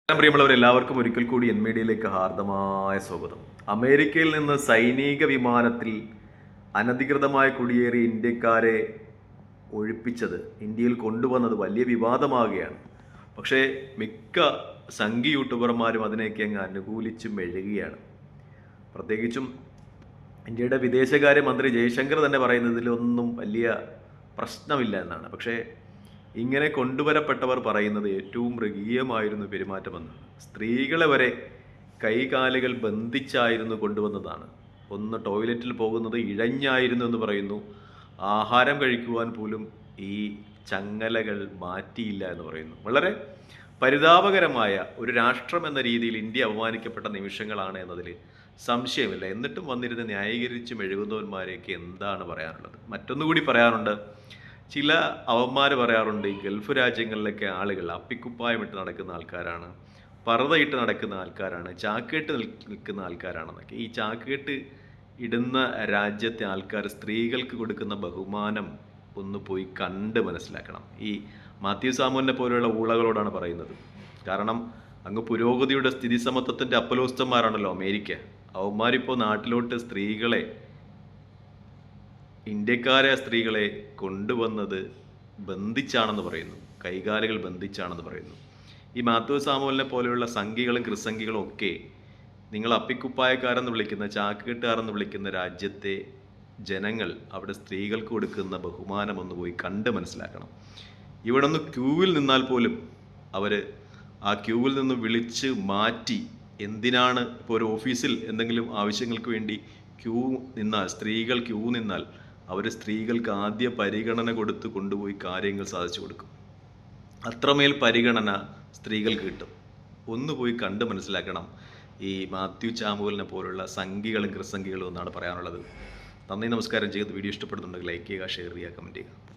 പ്രിയമുള്ളവരെല്ലാവർക്കും ഒരിക്കൽ കൂടി എൻ മീഡിയയിലേക്ക് ഹാർദമായ സ്വാഗതം. അമേരിക്കയിൽ നിന്ന് സൈനിക വിമാനത്തിൽ അനധികൃതമായി കുടിയേറിയ ഇന്ത്യക്കാരെ ഒഴിപ്പിച്ചത്, ഇന്ത്യയിൽ കൊണ്ടുവന്നത് വലിയ വിവാദമാകുകയാണ്. പക്ഷേ മിക്ക സംഘി യൂട്യൂബർമാരും അതിനെയൊക്കെ അങ്ങ് അനുകൂലിച്ച് മെഴുകുകയാണ്. പ്രത്യേകിച്ചും ഇന്ത്യയുടെ വിദേശകാര്യമന്ത്രി ജയശങ്കർ തന്നെ പറയുന്നതിലൊന്നും വലിയ പ്രശ്നമില്ല എന്നാണ്. പക്ഷേ ഇങ്ങനെ കൊണ്ടുവരപ്പെട്ടവർ പറയുന്നത് ഏറ്റവും മൃഗീയമായിരുന്നു പെരുമാറ്റമെന്ന്. സ്ത്രീകളെ വരെ കൈകാലുകൾ ബന്ധിച്ചായിരുന്നു കൊണ്ടുവന്നതാണ്. ഒന്ന് ടോയ്ലറ്റിൽ പോകുന്നത് ഇഴഞ്ഞായിരുന്നു എന്ന് പറയുന്നു. ആഹാരം കഴിക്കുവാൻ പോലും ഈ ചങ്ങലകൾ മാറ്റിയില്ല എന്ന് പറയുന്നു. വളരെ പരിതാപകരമായ ഒരു രാഷ്ട്രം എന്ന രീതിയിൽ ഇന്ത്യ അപമാനിക്കപ്പെട്ട നിമിഷങ്ങളാണ് എന്നതിൽ സംശയമില്ല. എന്നിട്ടും വന്നിരുന്ന് ന്യായീകരിച്ച് മെഴുകുന്നവന്മാരെയൊക്കെ എന്താണ് പറയാനുള്ളത്? മറ്റൊന്നുകൂടി പറയാനുണ്ട്. ചില അവന്മാർ പറയാറുണ്ട്, ഈ ഗൾഫ് രാജ്യങ്ങളിലൊക്കെ ആളുകൾ അപ്പിക്കുപ്പായമിട്ട് നടക്കുന്ന ആൾക്കാരാണ്, പർദ്ദയിട്ട് നടക്കുന്ന ആൾക്കാരാണ്, ചാക്കേട്ട് നിൽക്കുന്ന ആൾക്കാരാണെന്നൊക്കെ. ഈ ചാക്കേട്ട് ഇടുന്ന രാജ്യത്തെ ആൾക്കാർ സ്ത്രീകൾക്ക് കൊടുക്കുന്ന ബഹുമാനം ഒന്ന് പോയി കണ്ട് മനസ്സിലാക്കണം. ഈ മാത്യു സാമുവിനെ പോലെയുള്ള ഊളകളോടാണ് പറയുന്നത്. കാരണം അങ്ങ് പുരോഗതിയുടെ സ്ഥിതിസമത്വത്തിൻ്റെ അപ്പലോസ്തന്മാരാണല്ലോ അമേരിക്ക. അവന്മാരിപ്പോൾ നാട്ടിലോട്ട് സ്ത്രീകളെ, ഇന്ത്യക്കാരെ സ്ത്രീകളെ കൊണ്ടുവന്നത് ബന്ധിച്ചാണെന്ന് പറയുന്നു, കൈകാലുകൾ ബന്ധിച്ചാണെന്ന് പറയുന്നു. ഈ മാത്യു സാമുവലിനെ പോലെയുള്ള സംഘികളും ക്രിസംഘികളും ഒക്കെ നിങ്ങൾ അപ്പിക്കുപ്പായക്കാരെന്ന് വിളിക്കുന്ന, ചാക്കുകെട്ടുകാരെന്ന് വിളിക്കുന്ന രാജ്യത്തെ ജനങ്ങൾ അവിടെ സ്ത്രീകൾക്ക് കൊടുക്കുന്ന ബഹുമാനം ഒന്ന് പോയി കണ്ട് മനസ്സിലാക്കണം. ഇവിടെ നിന്ന് ക്യൂവിൽ നിന്നാൽ പോലും അവർ ആ ക്യൂവിൽ നിന്ന് വിളിച്ച് മാറ്റി, എന്തിനാണ് ഇപ്പോൾ ഒരു ഓഫീസിൽ എന്തെങ്കിലും ആവശ്യങ്ങൾക്ക് വേണ്ടി ക്യൂ നിന്നാൽ, സ്ത്രീകൾ ക്യൂ നിന്നാൽ അവർ സ്ത്രീകൾക്ക് ആദ്യ പരിഗണന കൊടുത്ത് കൊണ്ടുപോയി കാര്യങ്ങൾ സാധിച്ചു കൊടുക്കും. അത്രമേൽ പരിഗണന സ്ത്രീകൾക്ക് കിട്ടും. ഒന്ന് പോയി കണ്ട് മനസ്സിലാക്കണം ഈ മാത്യു ചാമുവലിനെ പോലുള്ള സംഘികളും ക്രിസംഘികളും എന്നാണ് പറയാനുള്ളത്. നന്ദി, നമസ്കാരം. ചെയ്ത് വീഡിയോ ഇഷ്ടപ്പെടുന്നുണ്ടെങ്കിൽ ലൈക്ക് ചെയ്യുക, ഷെയർ ചെയ്യുക, കമൻറ്റ് ചെയ്യുക.